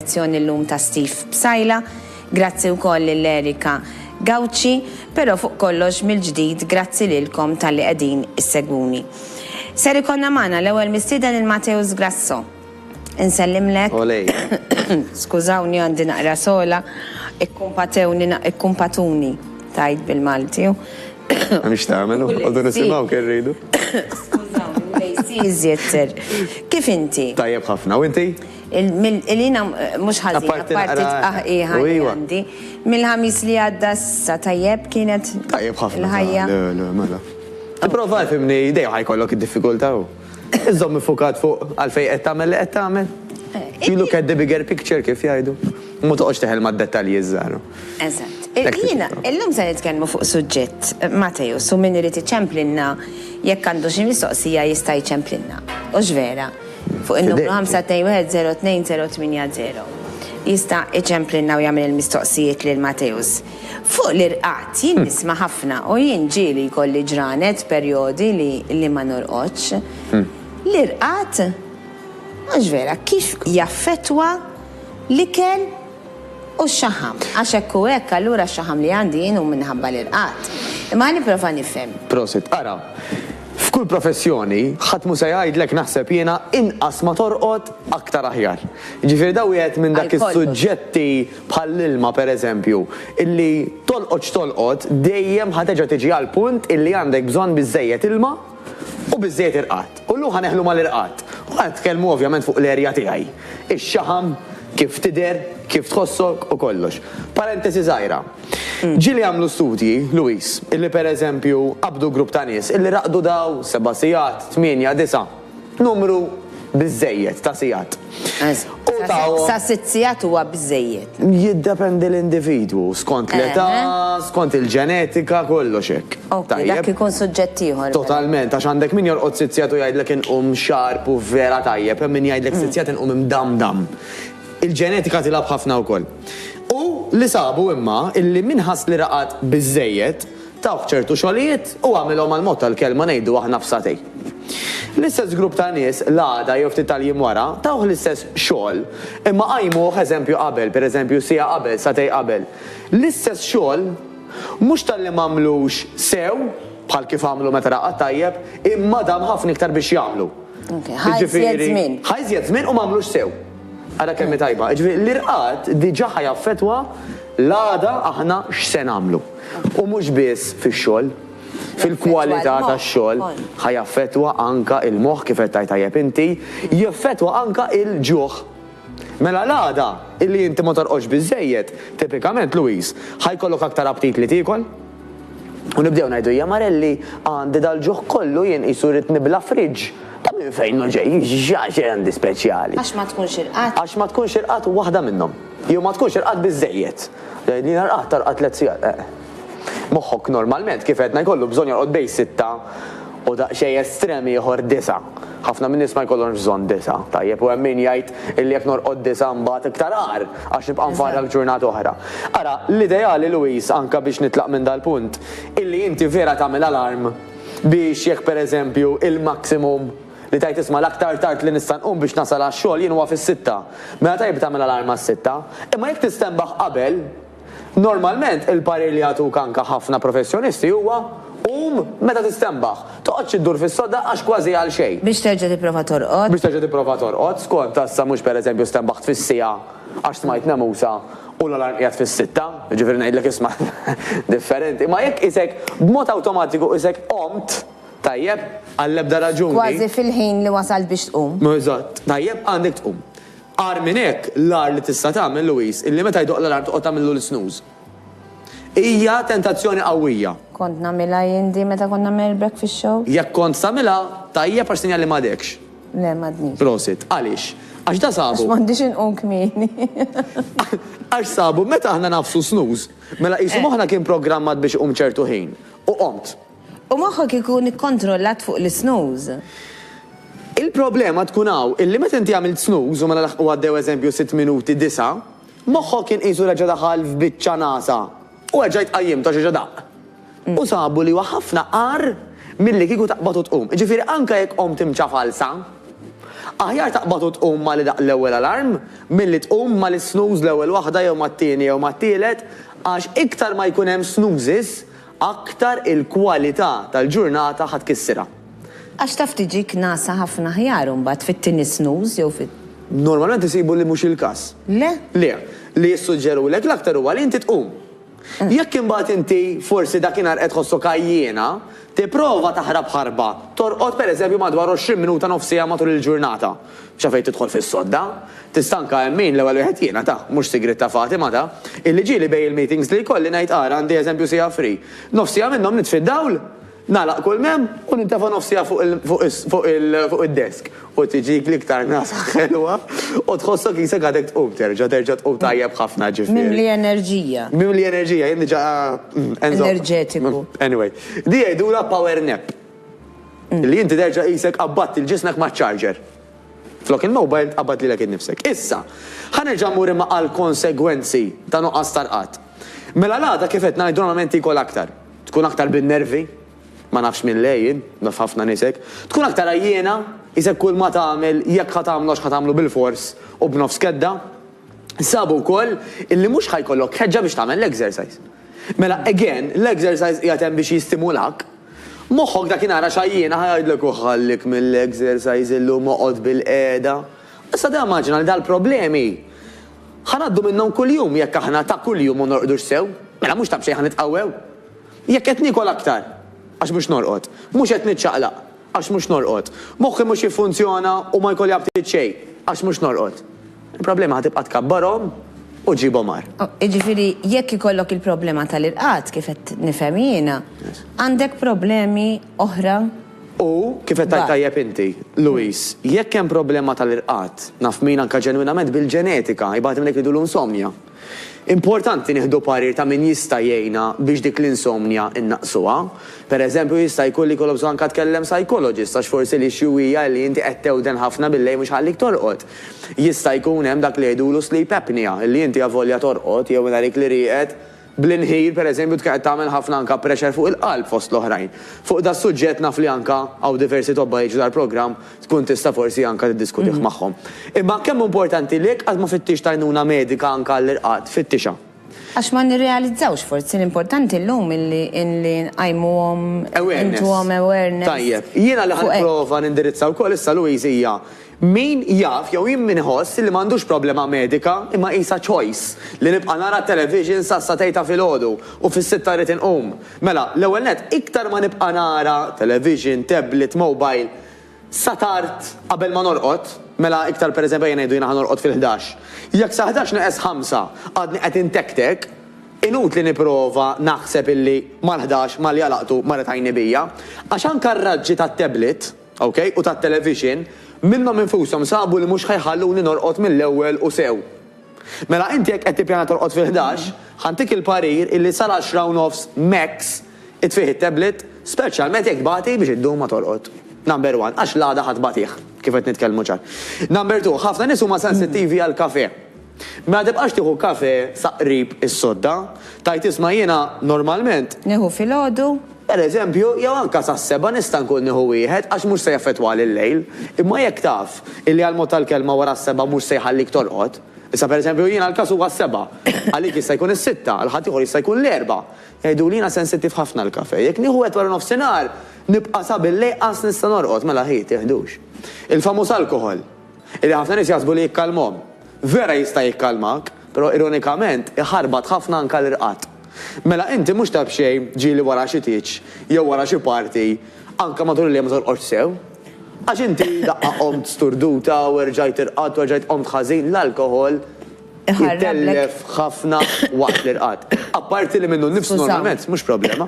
edizzjoni l-lum ta' Steve Bsajla, grazzi wkoll l-Erika Gawci, però fuq kollox mill-ġdid grazzi lilkom tal-li qegħdin issegwuni. Ser ikonna magħna l-ewwel mistieden il-Mateus Grasso. Insellimlek. Olej. Skużawni għandi naqra sola, ikkumpatuni tajt bil-Malti. Għamix tagħmelu, għoddu nisimgħu kien rridu. Skużawni, lejsi iżjed. Kif inti? Tajjeb ħafna, u inti? Il-lina mux ħazina, partit għandi. Mill-ħamis li għadda sa tajjeb kienet il-ħajja. Mela. Prova fimni ideja ħajkollok id-diffikulta u. Iżom mifukat fuq għalfej qed tagħmel li qed tagħmel. You look at the bigger picture kif jgħidu. Mu toqgħodx teħel mad-dettalji żgħaru. Eżatt. Jiena illum se nitkellmu fuq suġġett Mateus u min irid iċemplinna jekk għandu xi mistoqsija jista' jċemplinna. U x'vera. Fuq il-numru 521-02-080. Jista' iċemplinna u jagħmel il-mistoqsijiet lil Mateus. Fuq l-irqat jien nisma' ħafna u jien ġieli jkolli ġranet perjodi li ma norqodx. L-irqat mhux vera kif jaffettwa l-ikel u x-xaħam. Għax hekk u hekk allura x-xaħam li għandi jien hu minħabba l-irqat. Imma nipprova nifhem. Prosit, ara. F'kull professjoni, ħadd mu se jgħidlek naħseb jiena inqas ma torqod aktar aħjar. Ġifieri daw wieħed minn dak is-suġġetti bħall-ilma pereżempju, illi tolqod dejjem ħateġa tiġi għal punt illi għandek bżonn biżżejjed ilma u biżżejjed irqat. U llum ħaneħlu mal-irqat. U ħadd tkellmu ovvjament fuq l-erja tiegħi. Ix-xaħam, kif tidher, kif tħossok u kollox. Parentesi żgħira. Ġili għamlu studji, Luis, illi per eżempju qabdu grupp ta' nies illi raqdu daw 7 sigħat, 8, 9, numru biżżejjed ta' sigħat. Sa 6 sigħat huwa biżżejjed. Jiddependi l-individwu, skont l-età, skont il-ġenetika, kollox hekk. Dak ikun suġġett ieħor. Totalment, għax għandek min jorqod 6 sigħat u jgħidlek inqum xarp u vera tajjeb, hemm min jgħidlek 6 sigħat inqum imdamdam. Il-ġenetika tilab ħafna wkoll. U li sabu imma illi minħas li raqat biżżejjed tawħ ċertu xogħlijiet u għamilhom għal-mod tal-kelma ngħidu aħna f'satej. L-istess grupp ta' nies l-għada jew ftit tal-jiem wara tawħ l-istess xogħol imma qajmuh eżempju qabel, pereżempju siegħa qabel, satej qabel. L-istess xogħol mhux tal-li m'għamlux sew bħal kif għamlu meta raqat tajjeb, imma dam ħafna iktar biex jagħmlu. Ħajżjed żmien. Ħajżjed żmien u m'għamlux sew. Għara kemmi tajba, l-irqat diġà ħajaffetwa l-għada aħna x'se nagħmlu. U mhux biss fix-xogħol, fil-kwalità tax-xogħol ħajaffetwa anka il-moħħ kif qed tajjeb inti, jaffetwa anka il-ġuħ. Mela l-għada illi inti ma torqodx biżżejjed, tipikament Luis, ħajkollok aktar aptit li tiekol. U nibdew ngħidu ja Marelli għandi dal-ġuħ kollu jien qisu rid nibla friġġ. Ta' minn fejn ġej, xi għandi speċjali. Għax ma tkunx irqat. Għax ma tkunx irqat waħda minnhom. Jew ma tkunx irqat biżżejjed. Li narqat tarqat 3 sigħat. Moħħok normalment kif qed jkollu bżonn jorqod bejn 6 u daqsxejn estremi ieħor 9. Ħafna minn nies ma jkollhomx bżonn 9. Tajjeb u hemm min jgħid illi jekk norqod 9 mbagħad iktar għar għax nibqa' nfarrak ġurnata oħra. Ara, l-ideali Luis anke biex nitlaq minn dal-punt illi inti vera tagħmel alarm biex jekk pereżempju il-maximum li tajt isma' l-aktar tard li nista' nqum biex nasal għax-xogħol jien huwa fis-6. Mela tajb tagħmel alarm għas-6, imma jekk tistembaħ qabel, normalment il-parir li jagħtuk anke ħafna professjonisti huwa meta tistembaħ. Toqgħodx iddur fis-sodda għax kważi għal xejn. Biex terġa' tipprova torqod. Biex terġa' tipprova torqod, skont issa mhux pereżempju stembaħt fis-siegħa għax smajt nemusa u l-alarm qiegħed fis-6, ġifieri ngħidlek isma' differenti. Ma jekk isek b'mod awtomatiku isek qomt tajjeb, għall-ebda raġuni. Kważi fil-ħin li wasalt biex tqum. Eżatt, tajjeb għandek tqum. Għar minn hekk l-ar li tista' tagħmel Luis, illi meta jdoq l-alarm toqgħod tagħmillu l-snooze. Hija tentazzjoni qawwija. Kont nagħmilha jien meta kont nagħmel il-breakfast show? Jekk kont tagħmilha tajjeb għax sinjali m'għadekx. Le m'għadniex. Prosit, għaliex? Għax da sabu. Għax m'għandix inqum kmieni. Għax sabu meta aħna nafsu snooze, mela qisu moħħna kien programmat biex iqum ċertu ħin. U qomt. U moħħok ikun ikkontrollat fuq l-snooze. Il-problema tkun hawn illi meta inti għamilt snooze u mela għaddew eżempju 6 minuti 9, moħħok kien qisu reġa' daħal f'biċċa nasa u reġa' jtqajjim ta' xi daq. U sabu li huwa ħafna qar milli kieku taqbad u tqum. Ġifieri anke jekk qomt imċa falsa, Aħjar taqbad u tqum ma li daq l-ewwel alarm milli tqum ma li snooze l-ewwel waħda jew mat-tieni jew mat-tielet għax iktar ma jkun hemm snoozes aktar il-kwalità tal-ġurnata ħadd kissira. Għax taf tiġik nasa ħafna ħjar mbagħad fit-tieni snooze jew fit. Normalment isibu li mhux il-każ. Le? Le, li jissuġġerulek l-aktar huwa li inti tqum. Jekk imbagħad inti forsi dakinhar qed tħossok għajjiena, tipprova taħrab ħarba. Torqod pereżempju madwar 20 minuta nofsija matul il-ġurnata. X'afejn tidħol fis-sodda, tistanka min l-ewwel wieħed jiena ta' mhux sigrit ta' Fatima ta' illi ġieli bej il-meetings li jkolli ngħid ara għandi eżempju sija free. Nofsija minnhom nitfi d-dawl, nagħlaq kull mem u nintefa' nofsija fuq id-desk. U tiġik l-iktar nasa ħelwa u tħossok jisek għadek tqum terġa' tqum tajjeb ħafna ġifieri. Mimli enerġija. Mimli enerġija, jien diġà enerġetiku. Anyway, di jgħidula power nap. Li inti terġa' jisek qabbatt il-ġismek maċ-charger. Flok il-mobile qabbatt lilek innifsek. Issa, ħanerġa' mmur imma għall-konsegwenzi ta' nuqqas tarqat. Mela l-għada kif qed ngħidu normalment ikol aktar. Tkun aktar bin-nervi, ma nafx minn lejn, naf ħafna nisek. Tkun aktar għajjena, jisek kull ma tagħmel jekk ħatamlu ħatamlu bil-fors u b'nofs kedda. Sabu wkoll illi mhux ħajkollok ħeġġa biex tagħmel l-exercise. Mela again, l-exercise qiegħed hemm biex jistimulak. Moħħok dakinhar xajjiena ħajdlek u ħallik mill-exercise illum oqgħod bil-qiegħda. Issa da immaġina li dal-problemi ħanaddu minnhom kuljum jekk aħna ta' kuljum u norqdux sew, mela mhux ta' b'xejn ħanitqawwew. Jekk qed nikol aktar għax mhux norqod, mhux qed niċċaqlaq għax mhux norqod. Moħħi mhux jiffunzjona u ma jkolli ftit xejn għax mhux norqod. Il-problema ħatibqa' tkabbarhom u ġibhom mar. Jiġifieri jekk ikollok il-problema tal-irqad kif qed nifhem jiena, għandek problemi oħra. U kif qed tajjeb inti, Luis, jekk hemm problema tal-irqad, naf min anke ġenwinament bil-ġenetika, jibgħat minnek jridu l-insomnia. Importanti nieħdu parir ta' min jista' jgħinna biex dik l-insomnia innaqsuha. Pereżempju jista' jkun li jkollu bżonn anke tkellem psychologist għax forsi li xjuwija li inti qed tewden ħafna billejl mhux ħallik torqod. Jista' jkun hemm dak li jgħidulu sleep apnea, li inti avolja torqod jew narik li rieqed bl-inħir pereżempju tkun qed tagħmel ħafna anke pressure fuq il-qalb fost l-oħrajn. Fuq da suġġett naf li anke hawn diversi tobba jiġu dal-programm tkun tista' forsi anke tiddiskutih magħhom. Imma kemm importanti lek qatt ma fittix tajnuna medika anke għall-irqad, fittixha. Għax ma nirrealizzawx forsi l-importanti llum illi nqajmuhom intuhom awareness. Tajjeb, jiena li ħanprova nindirizzaw ukoll issa Luizija. Min jaf jew jien min ħoss li m'għandux problema medika imma qisha choice li nibqa' nara television sa satejta filgħodu u fis-sitta rid inqum. Mela, l-ewwel nett iktar ma nibqa' nara television, tablet, mobile sa tard qabel ma norqod, mela iktar pereżempju jien ngħidu jiena ħanorqod fil-11. Jekk sa 11 neqes 5 għadni qed intektek, inut li nipprova naħseb illi mal-11 mal jalaqtu marret ħajni bija, għax anke r-raġġi tat-tablet, okay, u tat-television minnhom infushom sabu li mhux ħajħalluni norqod mill-ewwel u sew. Mela inti jekk qed tippjana torqod fil-11, ħantik il-parir illi sal-10 u nofs max itfih it-tablet, speċjalment jekk bagħti biex iddum ma torqod. Number 1, għax l-għada ħadd bagħtih, kif qed nitkellmu ċar. Number 2, ħafna nies huma sensittivi għal kafe. Ma tibqax tieħu kafe saqrib is-sodda, tajt isma' jiena normalment. Nieħu filgħodu. Pereżempju, jew anke sas-seba' nista' nkun nieħu wieħed għax mhux se jaffettwa lil-lejl, imma jekk taf illi għall-mod tal-kelma wara s-seba' mhux se jħallik torqod. Issa pereżempju jiena l-każ huwa s-seba', għalik jista' jkun is-sitta, għal ħadd ieħor jista' jkun l-erba'. Jgħidu li jiena sensittiv ħafna l-kafe. Jekk nieħu wieħed wara nofsinhar, nibqa' sa bil-lejqas nista' norqod mela ħin tieħdux. Il-famuż alkohol, illi ħafna nies jaħsbu li jikkalmhom. Vera jista' jikkalmak, però ironikament iħarbat ħafna anke l-irqad. Mela inti mhux tab xejn ġieli wara xi tiġ jew wara xi party anke matul il-lejl ma torqodx sew. Għax inti daqqa qomt sturduta u rġajt irqad u rġajt qomt ħażin l-alkohol jitellef ħafna waqt l-irqad. Apparti li minnu nnifsu normalment mhux problema.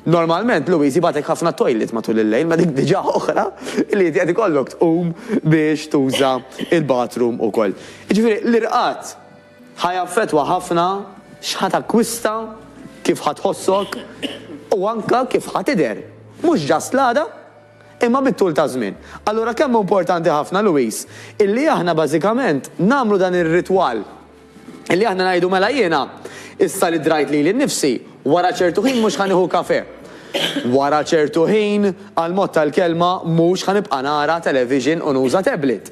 Normalment Luis jibatek ħafna toilet matul il-lejl ma dik diġà oħra li qed ikollok tqum biex tuża il-bathroom ukoll. Jiġifieri l-irqad ħajaffettwa ħafna x'ħat akkwista kif ħatħossok u anka kif ħatidher. Mhux ġast l-għada, imma bit-tul ta' żmien. Allura kemm importanti ħafna Luis, illi aħna bażikament nagħmlu dan ir-ritwal. Illi aħna ngħidu mela jiena issa li drajt li nnifsi wara ċertu ħin mhux ħanieħu kafe. Wara ċertu ħin, għal-mod tal-kelma, mhux ħanibqa' nara television u nuża tablet.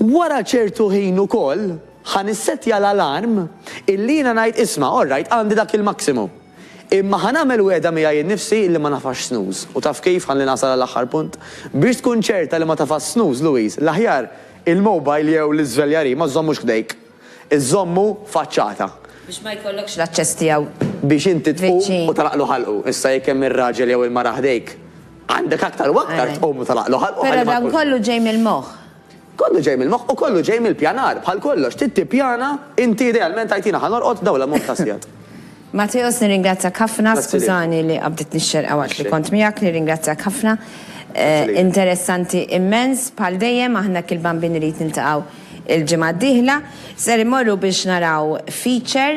Wara ċertu ħin ukoll, ħanissettja l-alarm illi jiena ngħid isma' orrajt għandi dak il-maximum. Imma ħanamel weda miegħi nnifsi li ma nafax snooze. U taf kif ħalli nasal l-aħħar punt? Biex tkun ċerta li ma tafax snooze, Louise, l-aħjar il-mobile jew l-iżveljari ma żommux ħdejk. Iżommu faċċata. Biex ma jkollokx l-aċċess tiegħu. Biex inti tqum u talaqlu ħalqu. Issa jekk hemm ir-raġel jew il-mara ħdejk. Għandek aktar u aktar tqum u talaqlu ħalqu. Però dan kollu ġej mill-moħħ. Kollu ġej mill-moħħ u kollu ġej mill-pjanar. Bħal kollox, tittipjana, inti idealment għajtina ħanorqod dawla mhux tasjat. Mateos, nirringrazzjak ħafna, skużani li qabdet nixxerqa waqt li kont miegħek, nirringrazzjak ħafna. Interessanti immens, bħal dejjem aħna kil-bambin rrit niltaqgħu il-ġimgħa d-dieħla, ser imorru biex naraw feature